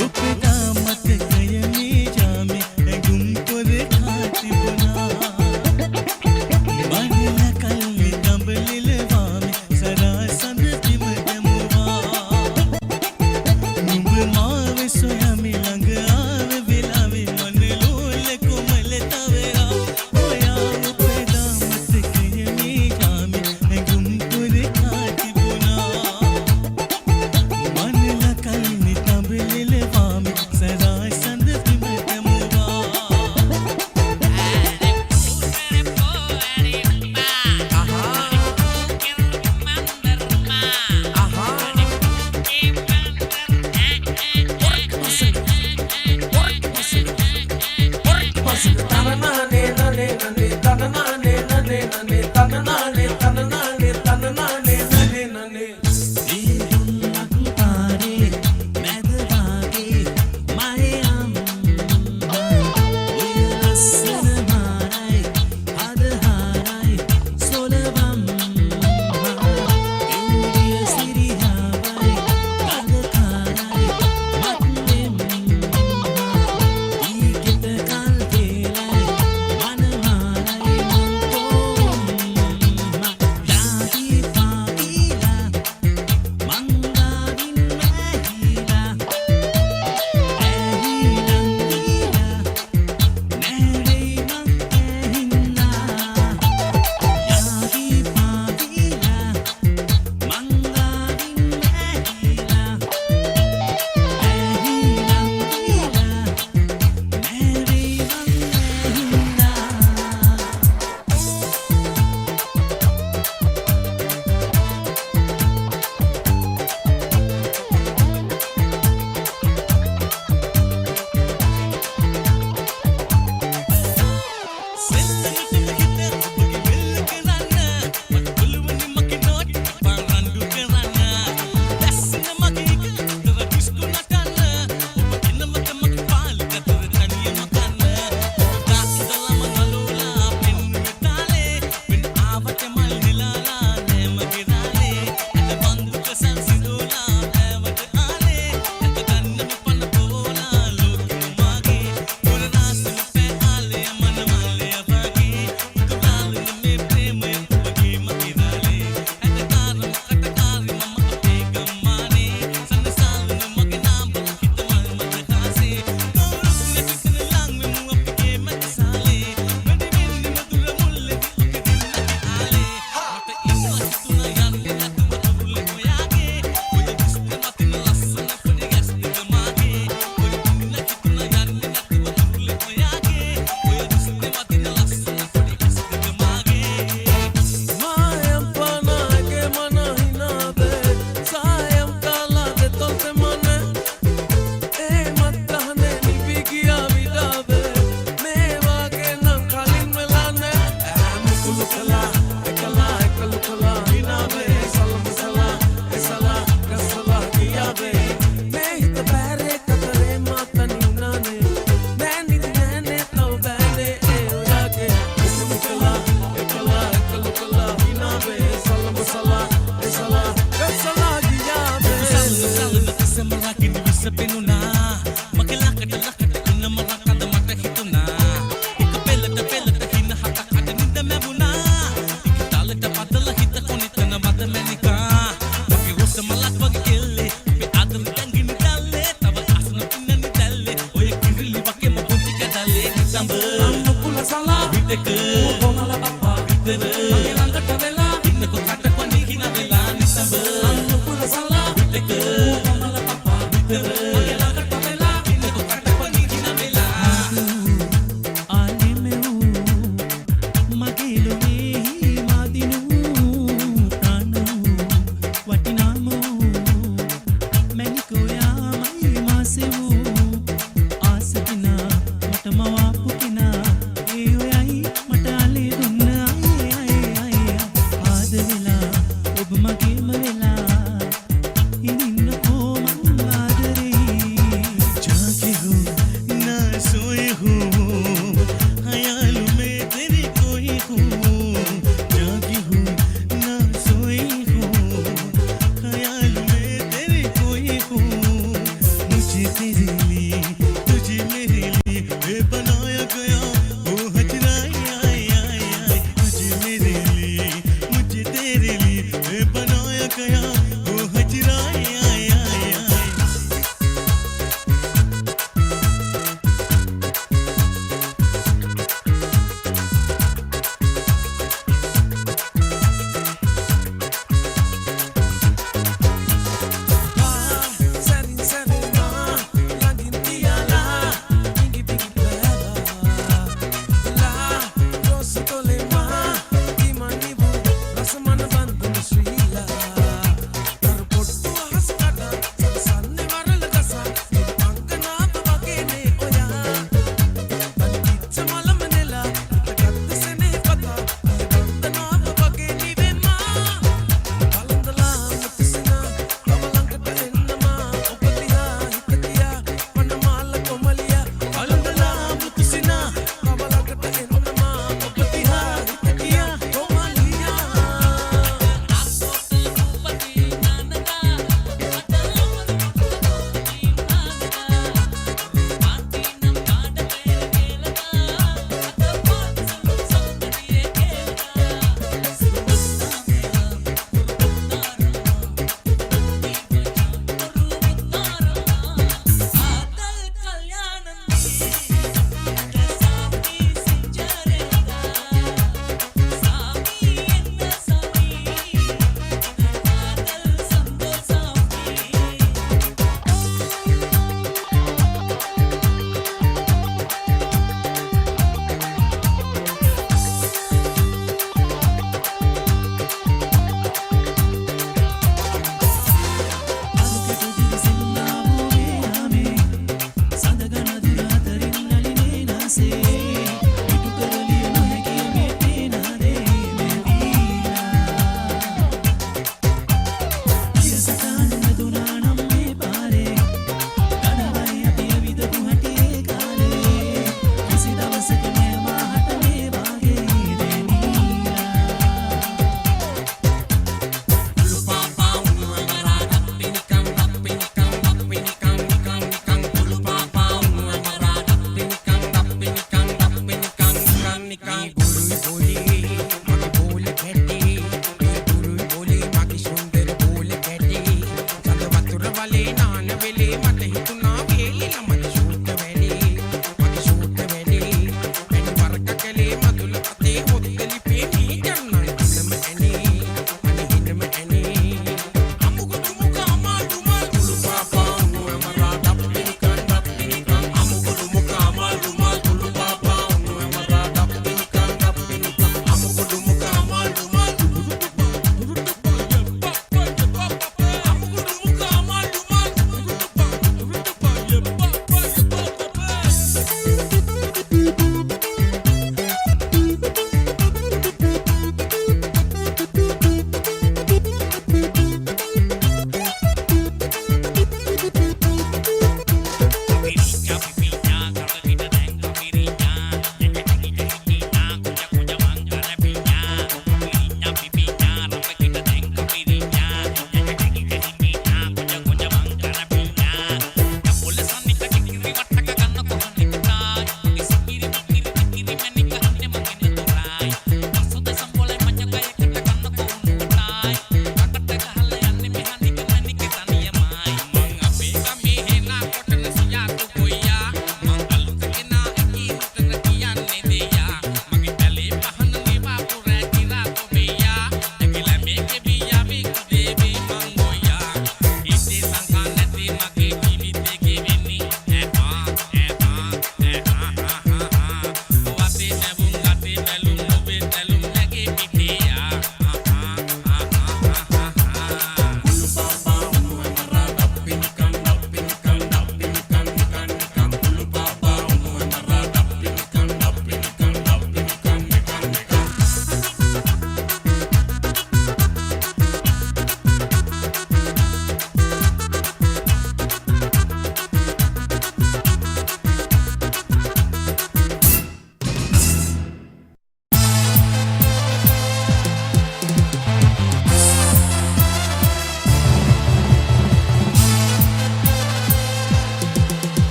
Look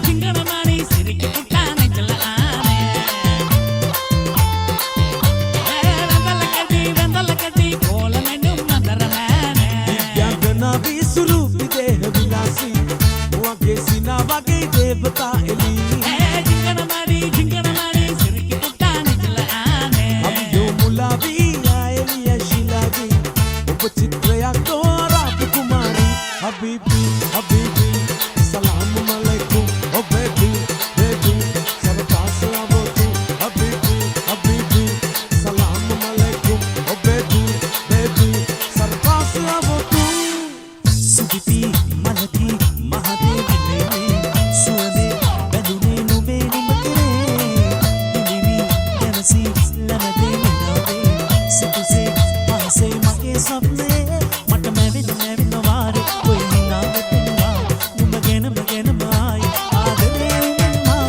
சிங்கனமாடி சிரிக்கி புட்டானே சொல்லலானே வெந்தல கட்டி கோல நெடும் மந்தரமானே யாங்கனா விசுரு விதேஹ விலாசி வாගේ සිනාවගේ දේවතා එලි சிங்கனமாடி சிரிக்கி புட்டானே சொல்லலானே අවියෝ මුලාවී ආයෙලිය ශිලාගේ ඔබ චිත්‍රයක් තෝරාපු කුමාරී හබීබී හබීබී සලාම් අලයිකුම් ඔ බේබී බේබී සරපාස අවතු හබීබී හබීබී සලාම් අලයිකුම් ඔ බේබී බේබී සරපාස අවතු සුදිපි මලකි මහදේවි නේ සුවනේ බඳුනේ නුඹේ නිමකරේ නිලිවි යනසි ලනදේ නාවේ සිතුසේ පහසේ මගේ සප්නේ මට මැවෙන වාරේ කොයි හිනාවෙන්වා නුඹගෙනම ආයි ආදරේ උන්නා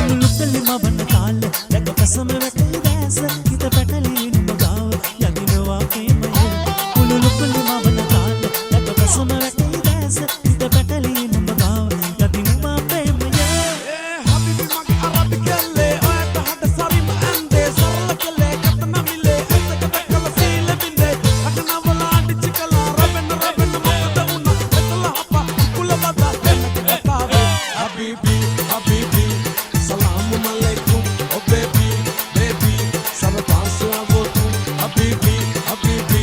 උළුපෙලි මවන කාල දැක පසම වැටේ දැස හිත පැටලි නුඹ ගාව යදිනවා ප්‍රේමය උළුපෙලි මවන කාල දැක පසම වැටේ දැස හිත පැටලි නුඹ ගාව යදිනවා ප්‍රේමය හබිබි මගේ අරබි කල්ලේ ඔයට හද සරිම ඇන්දේ සරල කල්ලේ කතන මිලේ ඇතක දැකල සීල බින්දේ අකනවල අඩිච්ච කලා රබෙන මොකද උනා එතල හපා කුල බදා දෙන්නක කතාවේ හබිබි හබිබි සලාම් අලයිකුම් ඔ බේබි බේබි සරපාස අවතු හබිබි හබිබි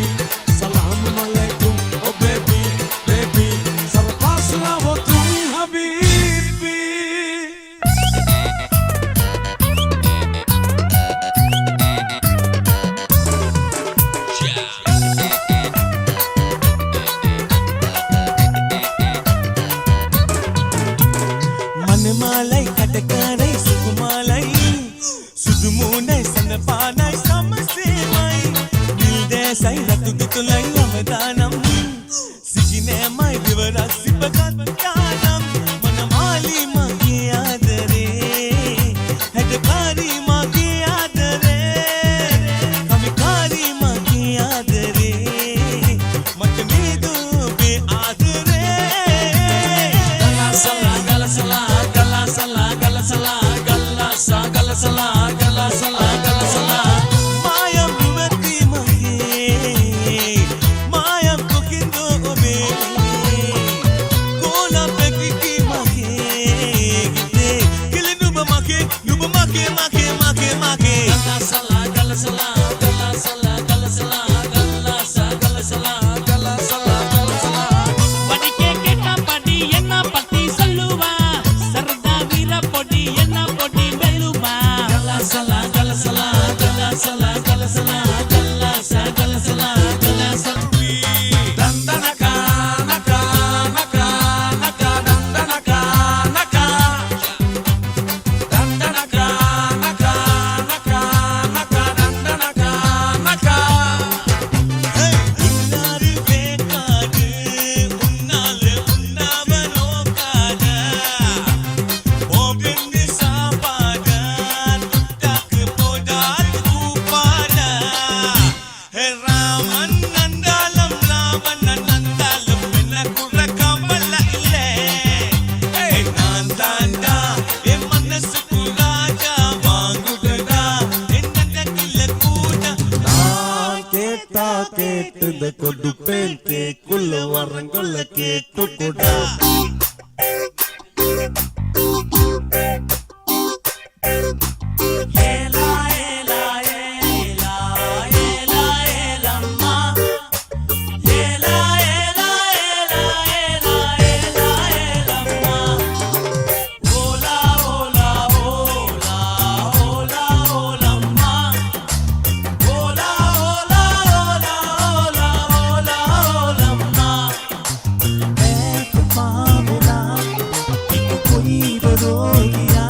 සලාම් අලයිකුම් ඔ බේබි බේබි සරපාස අවතු හබිබි මනමාලයි කටකාරයි සුකුමාලයි සුදුමුණයි සනපානයි සමසේමයි නිල්දෑසයි රතු ගිතුලයි අවදානම් සිගිනෑමයි විවරස් සිපගත්තානම් මනමාලි මගේ ආදරේ හැටකාරි මගේ ආදරේ කවිකාරි මගේ ආදරේ මට නේද ඔබේ ආදරේ මායම් නුවැති මගේ මායම් කොකින්දෝ ඔබේ කෝලා පැකිකි මගේ ගිතේ කිලි නුඹ මගේ படிக்கே கேட்டா படி என்ன பத்தி சொல்லுவா சரதா வீர பொடி என்ன பொடி வெல்லுவா கலசலா கலசலா கலசலா கலசலா கலசா கலசலா கலசா දන්දනකා නකා නකා නකා දන්දනකා නකා දන්දනකා නකා නකා නකා දන්දනකා නකා ඉන්නාරි වේකාද උන්නාල උන්නවනෝකාද ඕබෙන්දි සාපාද ටක් පොඩාත් කුපාද හේ රාමන් නන්දාලම් ලාවන නන්දාලම් වෙන කුර කම්බල ඉල්ලේ ඒ නන්දාන්දා ඒ මනස කුරාජා வாங்குடடா என்னட்ட கில்ல கூட கேட்டா கேட்டுද කොඩු පෙන්තේ කුල වරංගොල්ල கேட்டு කොඩා ஏலா ஏலா ஏலா ஏலா ஏலம்மா ஏலா ஏலா ஏலா ஏலா ஏலா ஏலம்மா ஓலா ஓலா ஓலா ஓலா ஓலம்மா ஓலா ஓலா ஓலா ஓலா ஓலா ஓலம்மா एक मामला एक कोई बरोगिया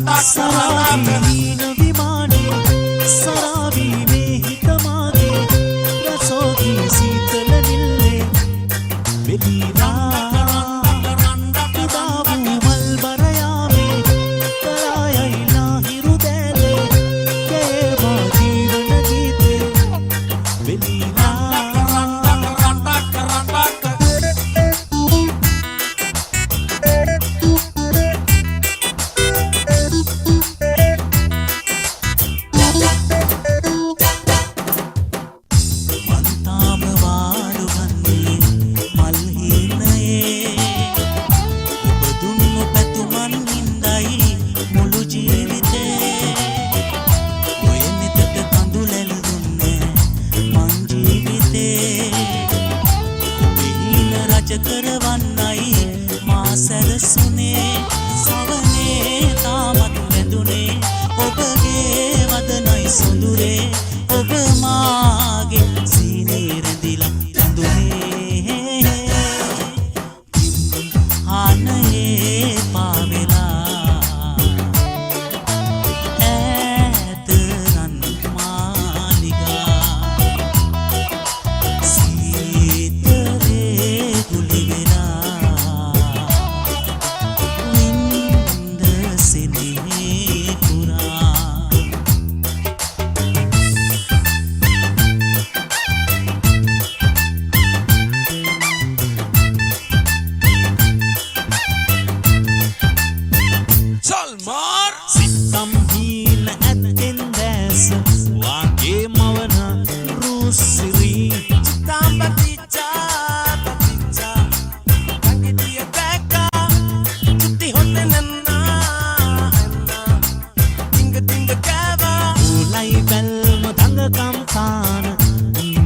සරාවීන විමානේ සරාවී මේ හිත මාගේ රසෝගී සීතල නිල්ලේ වෙලීලා ඉදාවූ මල්බර යාමේ කරායයිලා හිරු දැලේ කේවා ජීවන ගීතේ වෙලීලා කරවන්නයි මා සැරසුනේ සවනේ තාමත් වැඳුනේ ඔබගේ වදනයි සොඳුරේ ඔබ මාගේ සීනේ රැඳිලා රැඳුනේ ආනයේ පාවෙලා ඈත රන් මාලිගා සිතම් හීන ඇත්තෙන් දැස වාගේ මවන රුසිරී චිතම් බතිචා කංගෙදිය දැක්කා චුටි හොතේ නන්නා ටිංග ටිංග කෑවා උලයි බැල්ම දඟකම් කාන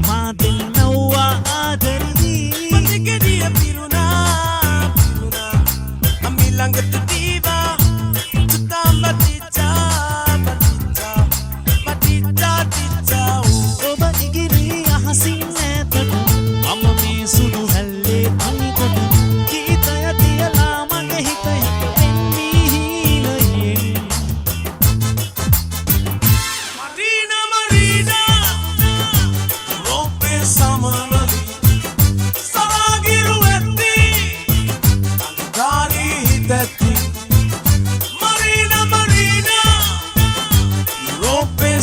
මා දෙන්නව්වා ආදරී පතිගෙදිය පිරුණා අම්මි ළඟට දීවා ඔබ ඉගිරී අහසින් ඈතට මම මේ සුදු හැල්ලේ තනිකොට ගීතය තියලා මගේ හිත එන්නේ හීනයෙන් මරීනා රෝපේ Samanali සරාගිරු ඇත්ති අංගාරී හිතැත්ති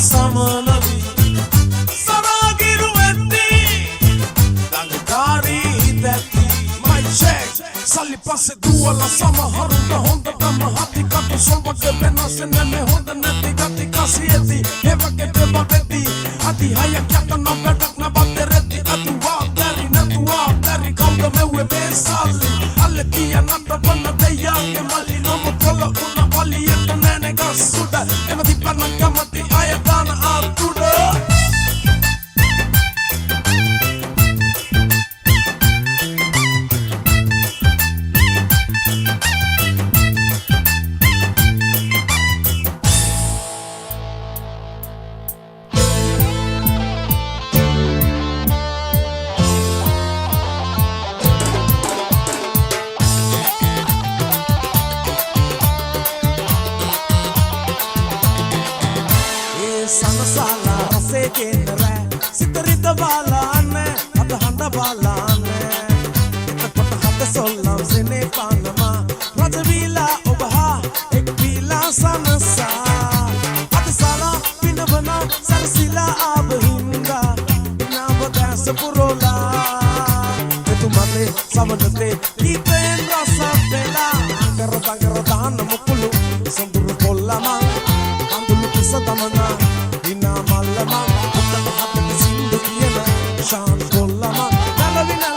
Samanali Saragiru etti Dangari hideti My check Sali passe dua la sama harunda honda dama hati katu solva ke benase nene honda neti gati kasi eti Eva ke deba beti Ati haya kyata na bedak na batteretti Ati wow dari kauda mewe besali Alle kia nata panna teya ke mali Nomo kola una pali eta nene gasuda Ema di panna kamati ayatana atuda Sanasala rase kenre sitarita balane adhanda balane patah hata sollam sene panama rajvila obha ek bila sanasa adsala pinavana sarsila abhinda navdas purola tumate savanate iten rasa pela gardan mukulu samburu pollama andulu pisadamana ina malama uttama hatta sindu kiyana shan pollama dalavina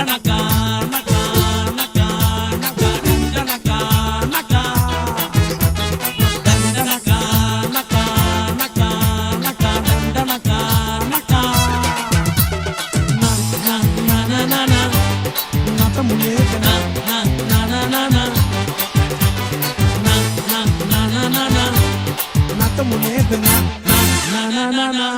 naka naka naka naka naka naka dandanaka naka naka naka dandanaka naka na na na na Nata muneka na na na na na na na na na na na Nata muneka na na na na